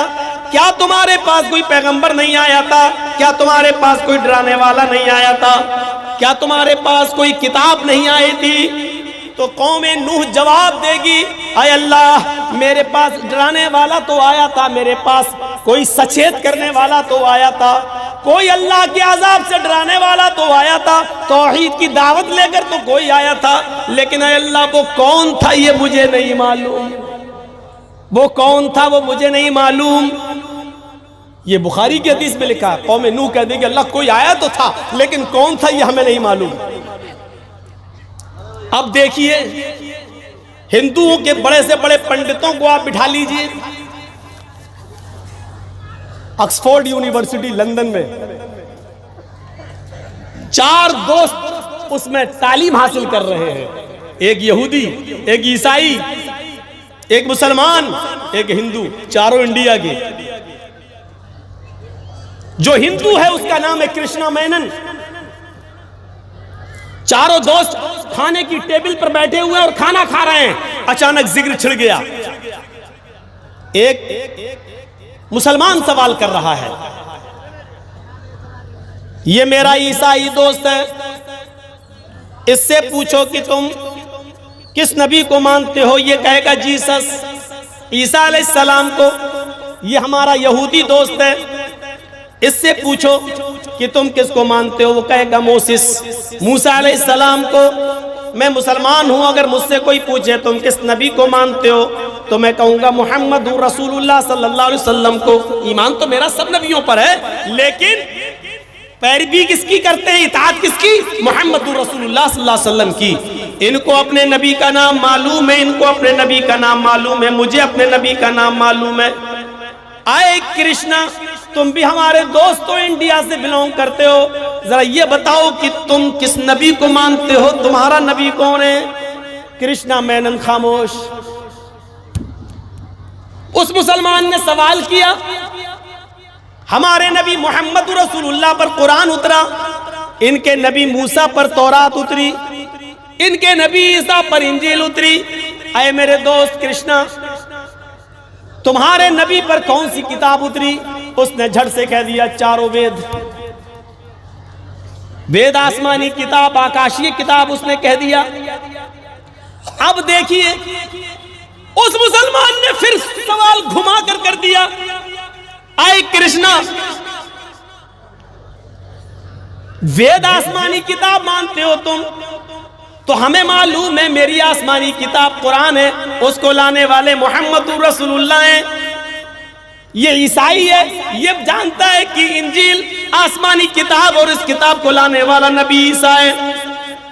क्या तुम्हारे पास कोई पैगंबर नहीं आया था? क्या तुम्हारे पास कोई डराने वाला नहीं आया था? क्या तुम्हारे पास कोई किताब नहीं आई थी? तो कौम नूह जवाब देगी, आय अल्लाह, मेरे पास डराने वाला तो आया था, मेरे पास कोई सचेत करने वाला तो आया था, कोई अल्लाह के अजाब से डराने वाला तो आया था, तौहीद की दावत लेकर तो कोई आया था, लेकिन आय अल्लाह वो कौन था ये मुझे नहीं मालूम। वो कौन था वो मुझे नहीं मालूम। ये बुखारी की हदीस में लिखा, कौम नूह कह देगी अल्लाह कोई आया तो था लेकिन कौन था ये हमें नहीं मालूम। अब देखिए, हिंदुओं के बड़े से बड़े पंडितों को आप बिठा लीजिए ऑक्सफोर्ड यूनिवर्सिटी लंदन में, 4 दोस्त उसमें तालीम हासिल कर रहे हैं, एक यहूदी, एक ईसाई, एक मुसलमान, एक हिंदू, चारों इंडिया के। जो हिंदू है उसका नाम है कृष्णा मेनन। चारों दोस्त खाने की टेबल पर बैठे हुए और खाना खा रहे हैं, अचानक जिक्र छिड़ गया। एक मुसलमान सवाल कर रहा है, ये मेरा ईसाई दोस्त है, इससे पूछो कि तुम किस नबी को मानते हो? ये कहेगा जीसस, ईसा अलैहिस्सलाम को। ये हमारा यहूदी दोस्त है, इससे पूछो कि तुम किसको मानते हो? वो कहेगा मोसेस, मूसा अलैहिस्सलाम को। मैं मुसलमान हूं, अगर मुझसे कोई पूछे तुम किस नबी को मानते हो तो मैं कहूंगा मोहम्मद रसूलुल्लाह सल्लल्लाहु अलैहि वसल्लम को। ईमान तो मेरा सब नबियों पर है, लेकिन पैरवी किसकी करते हैं, इताअत किसकी? मोहम्मद रसूलुल्लाह सल्लल्लाहु अलैहि वसल्लम की। इनको अपने नबी का नाम मालूम है, इनको अपने नबी का नाम मालूम है, मुझे अपने नबी का नाम मालूम है। आए कृष्णा, तुम भी हमारे दोस्त हो, इंडिया से बिलोंग करते हो, जरा ये बताओ कि तुम किस नबी को मानते हो, तुम्हारा नबी कौन है? कृष्णा मेनन खामोश। उस मुसलमान ने सवाल किया, हमारे नबी मोहम्मद रसूलुल्लाह पर कुरान उतरा, इनके नबी मूसा पर तौरात उतरी, इनके नबी ईसा पर इंजील उतरी। आए मेरे दोस्त कृष्णा, तुम्हारे नबी पर कौन सी किताब उतरी? उसने झट से कह दिया चारों वेद। वेद आसमानी किताब, आकाशीय किताब, उसने कह दिया। अब देखिए, उस मुसलमान ने फिर सवाल घुमा कर दिया, आए कृष्णा, वेद आसमानी किताब मानते हो तुम, तो हमें मालूम है मेरी आसमानी किताब कुरान है, उसको लाने वाले मोहम्मद रसूलुल्लाह हैं। ये ईसाई है, ये जानता है कि इंजील आसमानी किताब और इस किताब को लाने वाला नबी ईसा है।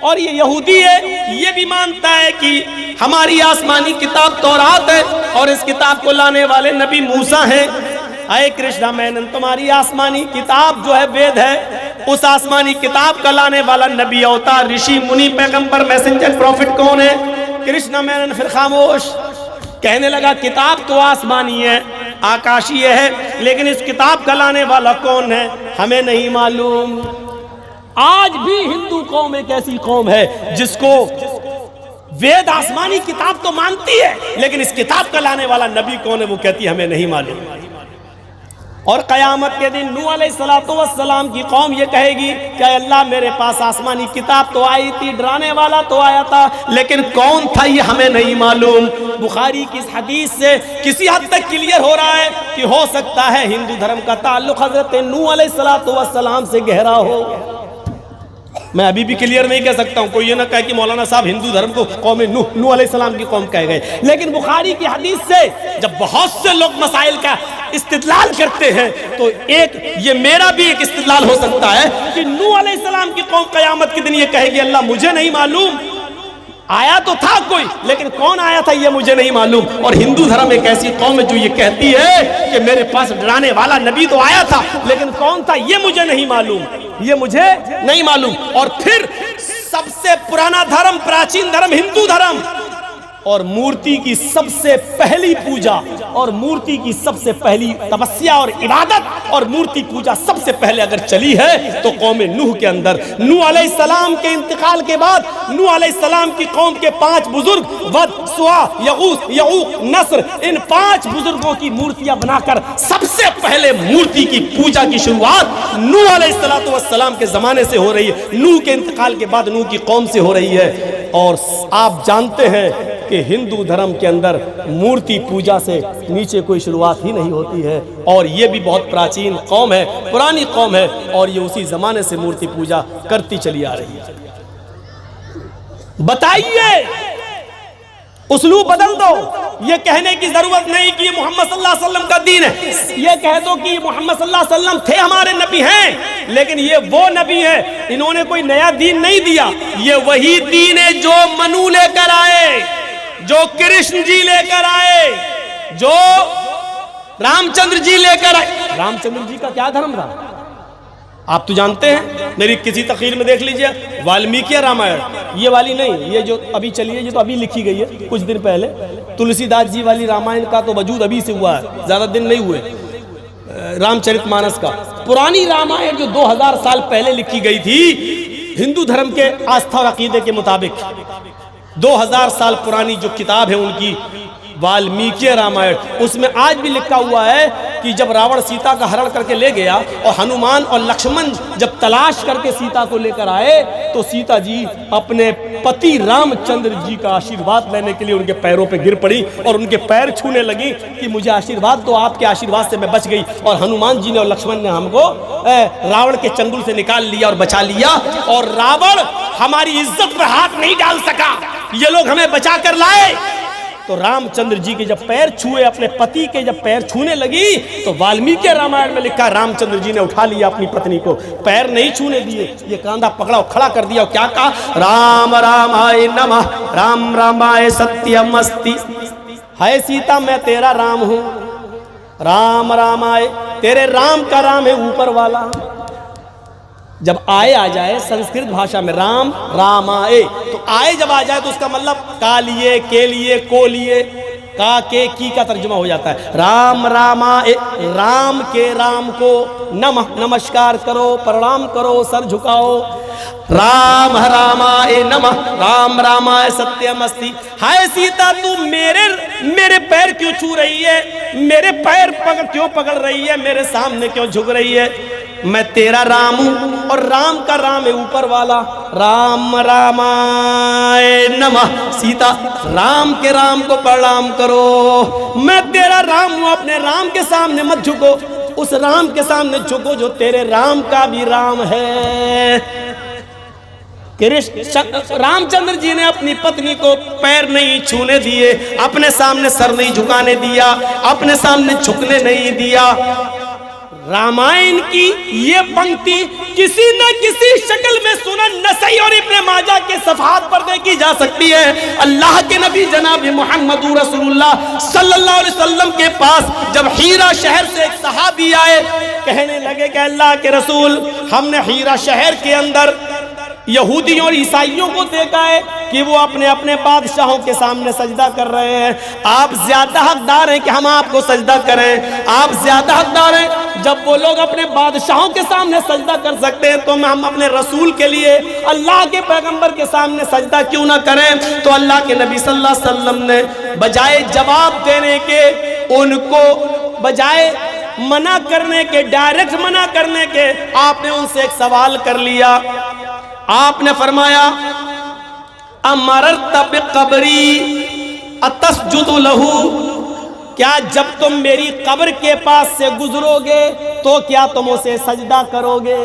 और ये यहूदी है, ये भी मानता है कि हमारी आसमानी किताब तौरात है और इस किताब को लाने वाले नबी मूसा हैं। आए कृष्णा मेनन, तुम्हारी आसमानी किताब जो है वेद है, उस आसमानी किताब का लाने वाला नबी, अवतार, ऋषि, मुनि, पैगंबर, मैसेंजर, प्रॉफिट कौन है? कृष्णा मेनन फिर खामोश। कहने लगा किताब तो आसमानी है, आकाशीय है, लेकिन इस किताब का लाने वाला कौन है हमें नहीं मालूम। आज भी हिंदू कौम एक ऐसी कौम है जिसको वेद आसमानी किताब तो मानती है, लेकिन इस किताब का लाने वाला नबी कौन है वो कहती है हमें नहीं मालूम। और कयामत के दिन नूह अलैहिस्सलातु वस्सलाम की कौम ये कहेगी कि अल्लाह मेरे पास आसमानी किताब तो आई थी, डराने वाला तो आया था, लेकिन कौन था ये हमें नहीं मालूम। बुखारी की इस हदीस से किसी हद तक क्लियर हो रहा है कि हो सकता है हिंदू धर्म का ताल्लुक हजरत नूह अलैहिस्सलातु वस्सलाम से गहरा हो। मैं अभी भी क्लियर नहीं कह सकता हूं, कोई ये ना कहे कि मौलाना साहब हिंदू धर्म को कौम नूह अलैहिस्सलाम की कौम कह गए, लेकिन बुखारी की हदीस से जब बहुत से लोग मसाइल का इस्तिदलाल करते हैं तो एक ये मेरा भी एक इस्तिदलाल हो सकता है कि नूह अलैहिस्सलाम की कौम क़यामत के दिन ये कहेगी अल्लाह मुझे नहीं मालूम। आया तो था कोई, लेकिन कौन आया था ये मुझे नहीं मालूम। और हिंदू धर्म एक ऐसी कौम है जो ये कहती है कि मेरे पास डराने वाला नबी तो आया था, लेकिन कौन था ये मुझे नहीं मालूम, ये मुझे नहीं मालूम। और फिर सबसे पुराना धर्म, प्राचीन धर्म हिंदू धर्म, और मूर्ति की सबसे पहली पूजा और मूर्ति की सबसे पहली तपस्या और इबादत और मूर्ति पूजा सबसे पहले अगर चली है तो कौम नूह के अंदर। नूह अलैहिस्सलाम के इंतकाल के बाद नूह अलैहिस्सलाम की कौम के 5 बुजुर्ग वद, सुआ, यगूस, यऊक, नस्र, इन 5 बुजुर्गों की मूर्तियां बनाकर सबसे पहले मूर्ति की पूजा की शुरुआत नूह अलैहिस्सलाम के जमाने से हो रही है। नूह के इंतकाल के बाद नूह की कौम से हो रही है। और आप जानते हैं कि हिंदू धर्म के अंदर मूर्ति पूजा से नीचे कोई शुरुआत ही नहीं होती है, और ये भी बहुत प्राचीन कौम है, पुरानी कौम है, और ये उसी जमाने से मूर्ति पूजा करती चली आ रही है। बताइए, उसलूब बदल दो। ये कहने की जरूरत नहीं कि ये मोहम्मद सल्लल्लाहु अलैहि वसल्लम का दीन है, ये कह दो कि मोहम्मद सल्लल्लाहु अलैहि वसल्लम थे, हमारे नबी हैं, लेकिन ये वो नबी हैं, इन्होंने कोई नया दीन नहीं दिया। ये वही दीन है जो मनु लेकर आए, जो कृष्ण जी लेकर आए, जो रामचंद्र जी लेकर आए। रामचंद्र जी का क्या धर्म था आप तो जानते हैं, मेरी किसी तकरीर में देख लीजिए, वाल्मीकि रामायण, ये वाली नहीं, ये जो अभी चली है, ये तो अभी लिखी गई है कुछ दिन पहले। तुलसीदास जी वाली रामायण का तो वजूद अभी से हुआ है, ज्यादा दिन नहीं हुए। रामचरितमानस का पुरानी रामायण जो 2000 साल पहले लिखी गई थी, हिंदू धर्म के आस्था और अकीदे के मुताबिक 2000 साल पुरानी जो किताब है उनकी वाल्मीकि रामायण, उसमें आज भी लिखा हुआ है कि जब रावण सीता का हरण करके ले गया और हनुमान और लक्ष्मण जब तलाश करके सीता को लेकर आए, तो सीता जी अपने पति रामचंद्र जी का आशीर्वाद लेने के लिए उनके पैरों पे गिर पड़ी और उनके पैर छूने लगी कि मुझे आशीर्वाद दो, आपके आशीर्वाद से मैं बच गई। और हनुमान जी ने और लक्ष्मण ने हमको रावण के चंगुल से निकाल लिया और बचा लिया, और रावण हमारी इज्जत पर हाथ नहीं डाल सका, ये लोग हमें बचा कर लाए। तो रामचंद्र जी के जब पैर छुए, अपने पति के जब पैर छूने लगी, तो वाल्मीकि रामायण में लिखा रामचंद्र जी ने उठा लिया अपनी पत्नी को, पैर नहीं छूने दिए, ये कांधा पकड़ा और खड़ा कर दिया। और क्या कहा? राम रामाय नमः, राम रामाय सत्यमस्ति। है सीता, मैं तेरा राम हूं, राम रामाय, तेरे राम का राम है ऊपर वाला। जब आए आ जाए संस्कृत भाषा में राम रामाए, तो आए जब आ जाए तो उसका मतलब का लिए, के लिए, को लिए, का के की का तर्जुमा हो जाता है। राम रामाए, राम के राम को नमः, नमस्कार करो, प्रणाम करो, सर झुकाओ। राम रामाए नमः, राम रामाय सत्यमस्ति। हाय सीता, तू मेरे पैर क्यों छू रही है, मेरे पैर क्यों पकड़ रही है, मेरे सामने क्यों झुक रही है? मैं तेरा राम हूं, और राम का राम है ऊपर वाला। राम रामाय नमः, सीता राम के राम को प्रणाम करो। मैं तेरा राम हूं, अपने राम के सामने मत झुको, उस राम के सामने झुको जो तेरे राम का भी राम है। रामचंद्र जी ने अपनी पत्नी को पैर नहीं छूने दिए, अपने सामने सर नहीं झुकाने दिया, अपने सामने झुकने नहीं दिया। रामायण की ये पंक्ति किसी न किसी शक्ल में सुनन नसई और इब्ने माजा के सफहात पर देखी जा सकती है। अल्लाह के नबी जनाब मोहम्मद रसूलुल्लाह सल्लल्लाहु अलैहि वसल्लम के पास जब हीरा शहर से एक सहाबी आए, कहने लगे कि अल्लाह के रसूल, हमने हीरा शहर के अंदर यहूदियों और ईसाइयों को देखा है कि वो अपने अपने बादशाहों के सामने सजदा कर रहे हैं। आप ज्यादा हकदार हैं कि हम आपको सजदा करें, आप ज्यादा हकदार हैं। जब वो लोग अपने बादशाहों के सामने सजदा कर सकते हैं, तो हम अपने रसूल के लिए, अल्लाह के पैगंबर के सामने सजदा क्यों ना करें? तो अल्लाह के नबी सल्लल्लाहु अलैहि वसल्लम ने बजाय जवाब देने के, उनको बजाय मना करने के, डायरेक्ट मना करने के, आपने उनसे एक सवाल कर लिया। आपने फरमाया, अमरत बिक़ब्री अतस्जुदु लहू, क्या जब तुम मेरी कब्र के पास से गुजरोगे तो क्या तुम उसे सजदा करोगे?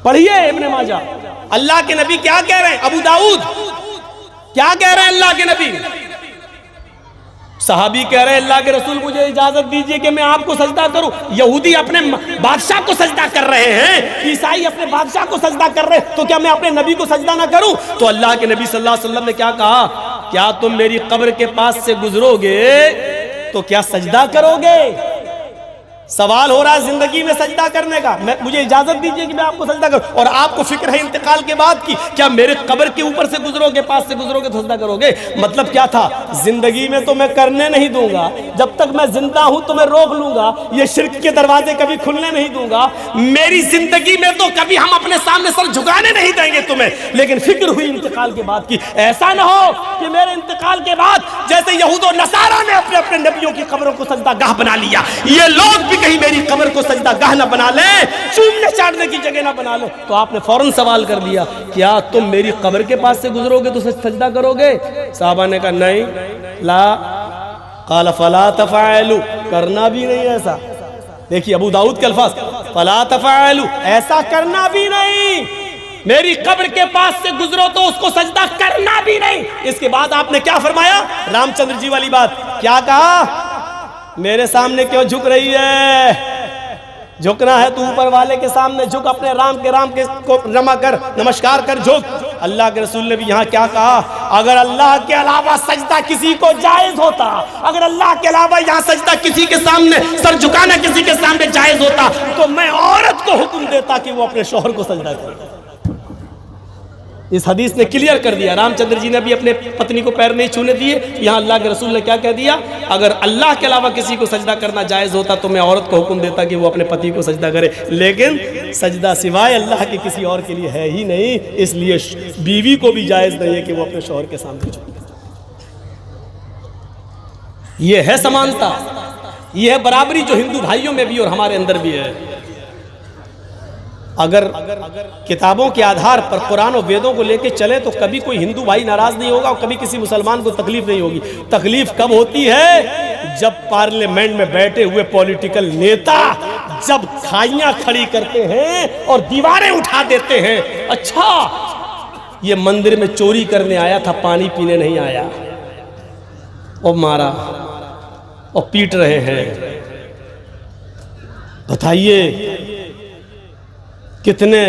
पढ़िए इब्ने माजा, अल्लाह के नबी क्या कह रहे हैं, अबू दाऊद क्या कह रहे हैं अल्लाह के नबी? सहाबी कह रहे अल्लाह के रसूल मुझे इजाजत दीजिए कि मैं आपको सजदा करूं। यहूदी अपने बादशाह को सजदा कर रहे हैं, ईसाई अपने बादशाह को सजदा कर रहे हैं, तो क्या मैं अपने नबी को सजदा ना करूं? तो अल्लाह के नबी सल्लल्लाहु अलैहि वसल्लम ने क्या कहा, क्या तुम मेरी कब्र के पास से गुजरोगे तो क्या सजदा करोगे? सवाल हो रहा है जिंदगी में सजदा करने का, मुझे इजाजत दीजिए कि मैं आपको सजदा करूं। और आपको फिक्र है इंतकाल के बाद की, क्या मेरे कब्र के ऊपर से गुजरोगे, पास से गुजरोगे तो सजदा करोगे? मतलब क्या था, जिंदगी में तो मैं करने नहीं दूंगा, जब तक मैं जिंदा हूं तो मैं रोक लूंगा, ये शिर्क के दरवाजे कभी खुलने नहीं दूंगा। मेरी जिंदगी में तो कभी हम अपने सामने सर झुकाने नहीं देंगे तुम्हें, लेकिन फिक्र हुई इंतकाल के बाद की, ऐसा ना हो कि मेरे इंतकाल के बाद जैसे यहूद और नसारा ने अपने अपने नबियों की कब्रों को सजदा गाह बना लिया, ये लोग कहीं मेरी कब्र को सजदा गाह ना बना ले, चूमने चाटने की जगह ना बना ले। तो आपने फौरन सवाल कर दिया, क्या तुम मेरी कब्र के पास से गुजरोगे तो सजदा करोगे? साहबा ने कहा नहीं, ला क़ाल फला तफ़अलू, करना भी नहीं ऐसा। देखिए अबू दाऊद के अल्फाज, फला तफ़अलू, ऐसा करना भी नहीं, मेरी कब्र के पास से गुजरो तो उसको सजदा करना भी नहीं। इसके बाद आपने क्या फरमाया, रामचंद्र जी वाली बात, क्या कहा, मेरे सामने क्यों झुक रही है? झुकना है तो ऊपर वाले के सामने झुक, अपने राम के को रमा कर, नमस्कार कर, झुक। अल्लाह के रसूल ने भी यहाँ क्या कहा, अगर अल्लाह के अलावा सजदा किसी को जायज होता, अगर अल्लाह के अलावा यहाँ सजदा किसी के सामने, सर झुकाना किसी के सामने जायज होता, तो मैं औरत को हुक्म देता कि वो अपने शौहर को सजदा करे। इस हदीस ने क्लियर कर दिया, रामचंद्र जी ने भी अपने पत्नी को पैर नहीं छूने दिए। यहाँ अल्लाह के रसूल ने क्या कह दिया, अगर अल्लाह के अलावा किसी को सजदा करना जायज़ होता तो मैं औरत को हुक्म देता कि वो अपने पति को सजदा करे, लेकिन सजदा सिवाय अल्लाह के किसी और के लिए है ही नहीं, इसलिए बीवी को भी जायज़ नहीं है कि वो अपने शौहर के सामने झुके। ये है समानता, ये है बराबरी जो हिंदू भाइयों में भी और हमारे अंदर भी है। अगर किताबों के आधार पर कुरान और वेदों को लेके चले तो कभी कोई हिंदू भाई नाराज नहीं होगा और कभी किसी मुसलमान को तकलीफ नहीं होगी। तकलीफ कब होती है, जब पार्लियामेंट में बैठे हुए पॉलिटिकल नेता जब खाइयां खड़ी करते हैं और दीवारें उठा देते हैं, अच्छा ये मंदिर में चोरी करने आया था, पानी पीने नहीं आया, और मारा और पीट रहे हैं। बताइए कितने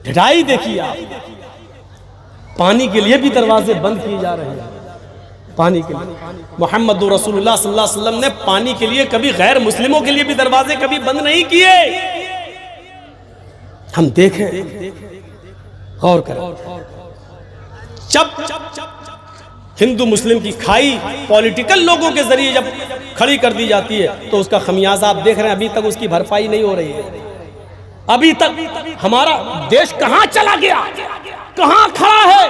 ढिठाई देखिए आप, पानी के लिए भी दरवाजे बंद किए जा रहे हैं। पानी के लिए मोहम्मद रसूलुल्लाह सल्लल्लाहु अलैहि वसल्लम ने पानी के लिए कभी गैर मुस्लिमों के लिए भी दरवाजे कभी बंद नहीं किए। हम देखें, गौर करें, जब हिंदू मुस्लिम की खाई पॉलिटिकल लोगों के जरिए जब खड़ी कर दी जाती है तो उसका खमियाजा आप देख रहे हैं, अभी तक उसकी भरपाई नहीं हो रही है। अभी तक हमारा देश कहां चला गया, कहां खड़ा है।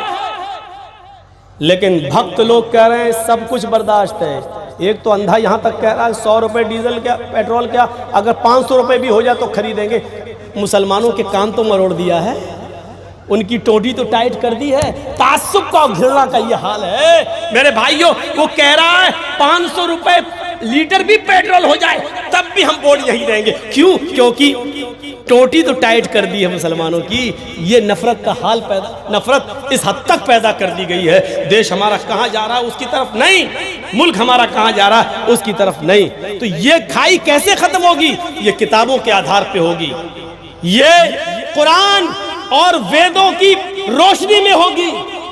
लेकिन भक्त लोग कह रहे हैं सब कुछ बर्दाश्त है। एक तो अंधा यहां तक कह रहा है 100 रुपए डीजल क्या, पेट्रोल क्या, अगर 500 रुपए भी हो जाए तो खरीदेंगे। मुसलमानों के कान तो मरोड़ दिया है, उनकी टोटी तो टाइट कर दी है। तासुब का और घृणा का ये हाल है मेरे भाइयों। वो कह रहा है 500 रुपए लीटर भी पेट्रोल हो जाए तब भी हम वोट यही देंगे। क्यों? क्योंकि टोटी तो टाइट कर दी है मुसलमानों की। ये नफरत का हाल पैदा, नफरत इस हद तक पैदा कर दी गई है। देश हमारा कहाँ जा रहा है उसकी तरफ नहीं, मुल्क हमारा कहाँ जा रहा है उसकी तरफ नहीं। तो ये खाई कैसे खत्म होगी? ये किताबों के आधार पे होगी, ये कुरान और वेदों की रोशनी में होगी।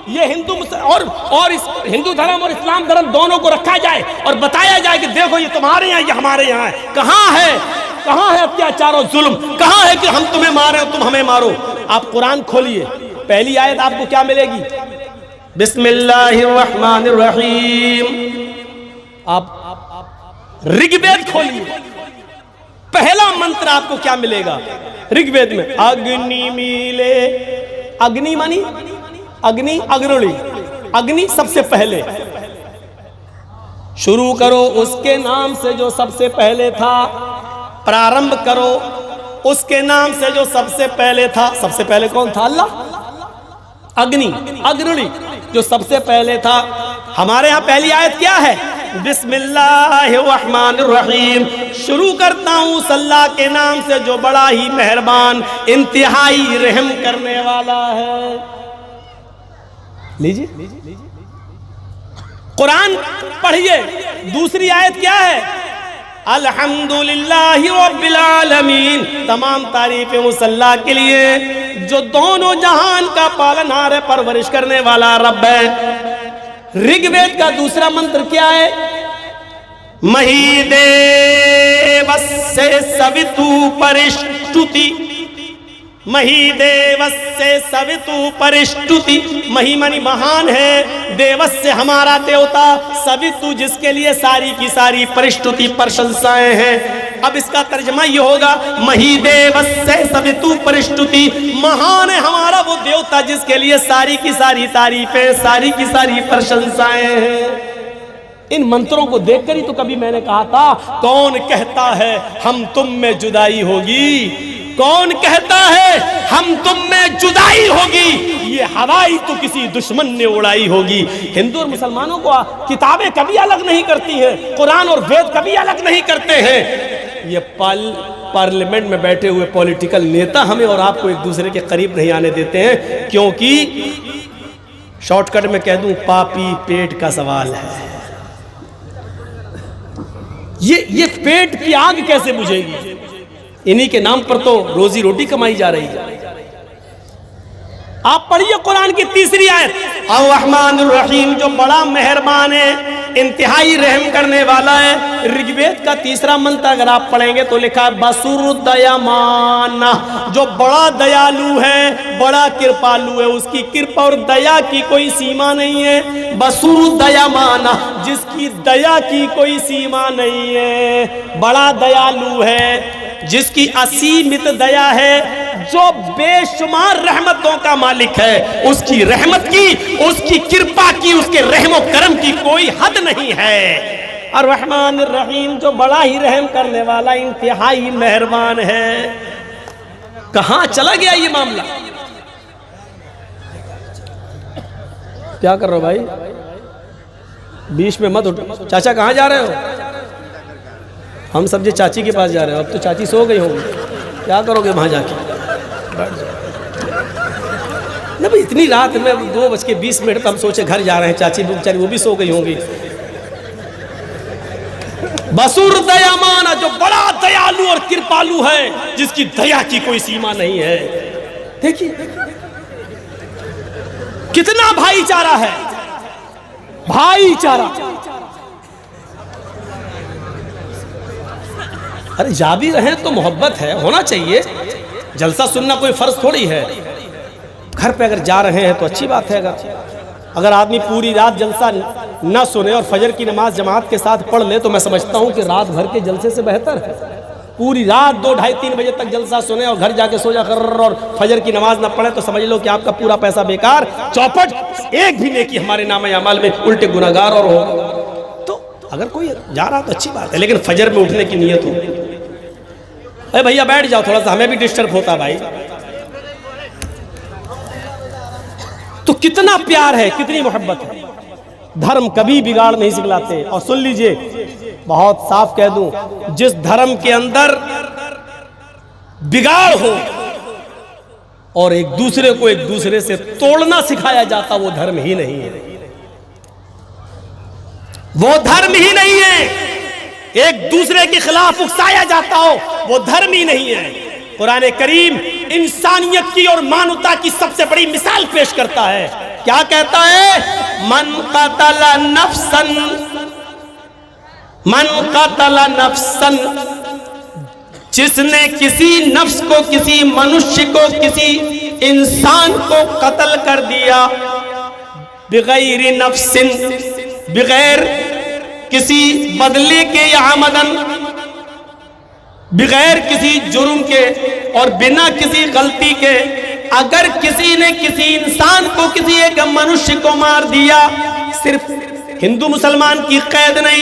ये हिंदू और इस हिंदू धर्म और इस्लाम धर्म दोनों को रखा जाए और बताया जाए कि देखो ये तुम्हारे यहाँ, ये हमारे यहाँ है। कहाँ है, कहाँ है अत्याचार और जुल्म? कहाँ है कि हम तुम्हें मारे और तुम हमें मारो? आप कुरान खोलिए, पहली आयत आपको क्या मिलेगी? बिस्मिल्लाहिर्रहमानिर्रहीम। आप ऋग्वेद खोलिए, पहला मंत्र आपको क्या मिलेगा ऋग्वेद में? अग्नि मिले। अग्नि मानी अग्नि, अग्रणी, अग्नि सबसे पहले। शुरू करो उसके नाम से जो सबसे पहले था, प्रारंभ करो उसके नाम से जो सबसे पहले था। सबसे पहले कौन था? अल्लाह। अग्नि, अग्रणी, जो सबसे पहले था। हमारे यहाँ पहली आयत क्या है? बिस्मिल्लाहिर्रहमानिर्रहीम। शुरू करता हूँ उस अल्लाह के नाम से जो बड़ा ही मेहरबान, इंतहाई रहम करने वाला है। लीजिए, कुरान पढ़िए, दूसरी आयत क्या है? अल्हम्दुलिल्लाहि रब्बिल आलमीन, तमाम तारीफें उस अल्लाह के लिए जो दोनों जहान का पालनहार है, परवरिश करने वाला रब है। ऋग्वेद का दूसरा मंत्र क्या है? मही देवस्य सवितु परिष्टुति, मही देवस्य सवितु परिष्टुति। मही मानी महान है, देवस्य हमारा देवता, सवितु जिसके लिए सारी की सारी परिष्टुति प्रशंसाएं हैं। अब इसका तर्जमा ये होगा, मही देवस्य सवितु परिष्टुति, महान है हमारा वो देवता जिसके लिए सारी की सारी तारीफें, सारी की सारी प्रशंसाएं हैं। इन मंत्रों को देखकर ही तो कभी मैंने कहा था, कौन कहता है हम तुम में जुदाई होगी, कौन कहता है हम तुम में जुदाई होगी, ये हवाई तो किसी दुश्मन ने उड़ाई होगी। हिंदू और मुसलमानों को किताबें कभी अलग नहीं करती हैं, कुरान और वेद कभी अलग नहीं करते हैं। ये पार्लियामेंट में बैठे हुए पॉलिटिकल नेता हमें और आपको एक दूसरे के करीब नहीं आने देते हैं, क्योंकि शॉर्टकट में कह दूं, पापी पेट का सवाल है। ये पेट की आग कैसे बुझेगी? इन्हीं के नाम पर तो रोजी रोटी कमाई जा रही है। आप पढ़िए कुरान की तीसरी आयत, अर्रहमानुर रहीम, जो बड़ा मेहरबान है, इंतहाई रहम करने वाला है। ऋग्वेद का तीसरा मंत्र अगर आप पढ़ेंगे तो लिखा है बसुर दयामाना, जो बड़ा दयालु है, बड़ा कृपालु है, उसकी कृपा और दया की कोई सीमा नहीं है। बसुर दयामाना, जिसकी दया की कोई सीमा नहीं है, बड़ा दयालु है, जिसकी असीमित दया है, जो बेशुमार रहमतों का मालिक है, उसकी रहमत की, उसकी कृपा की, उसके रहमो करम की कोई हद नहीं है। और रहमान रहीम, जो बड़ा ही रहम करने वाला, इंतहाई मेहरबान है। कहां चला गया ये मामला? क्या कर रहे हो भाई? बीच में मत उठो। चाचा कहां जा रहे हो? हम सब जो चाची के पास जा रहे हो। अब तो चाची सो गई होंगी, क्या करोगे वहां जाके? ना भाई, इतनी रात में 2:20 हम सोचे घर जा रहे हैं, चाची बेचारी वो भी सो गई होंगी। बसुर दयामाना, जो बड़ा दयालु और कृपालु है, जिसकी दया की कोई सीमा नहीं है। देखिए कितना भाईचारा है, भाईचारा। अरे जा भी रहे तो मोहब्बत है, होना चाहिए। जलसा सुनना कोई फर्ज थोड़ी है। घर पे अगर जा रहे हैं तो अच्छी बात है। अगर आदमी पूरी रात जलसा न सुने और फजर की नमाज जमात के साथ पढ़ ले तो मैं समझता हूँ कि रात भर के जलसे से बेहतर है। पूरी रात 2, 2:30, 3 बजे तक जलसा सुने और घर जाके सो जा कर और फजर की नमाज ना पढ़े तो समझ लो कि आपका पूरा पैसा बेकार, चौपट, एक भी नेकी हमारे नामे अमाल में उल्टे गुनाहगार और हो। तो अगर कोई जा रहा तो अच्छी बात है, लेकिन फजर में उठने की नीयत हो। अरे भैया बैठ जाओ, थोड़ा सा हमें भी डिस्टर्ब होता भाई। तो कितना प्यार है, कितनी मोहब्बत है। धर्म कभी बिगाड़ नहीं सिखलाते। और सुन लीजिए, बहुत साफ कह दूं, जिस धर्म के अंदर बिगाड़ हो और एक दूसरे को एक दूसरे से तोड़ना सिखाया जाता, वो धर्म ही नहीं है। वो धर्म ही नहीं है। एक दूसरे के खिलाफ उकसाया जाता हो, वो धर्म ही नहीं है। कुरान करीम इंसानियत की और मानवता की सबसे बड़ी मिसाल पेश करता है। क्या कहता है? मन कतला नफ्सन, जिसने किसी नफ्स को, किसी मनुष्य को, किसी इंसान को कत्ल कर दिया, बिगैर नफ्सिन, बिगैर किसी बदले के या आमदन, बिगैर किसी जुर्म के और बिना किसी गलती के, अगर किसी ने किसी इंसान को, किसी एक मनुष्य को मार दिया, सिर्फ हिंदू मुसलमान की कैद नहीं,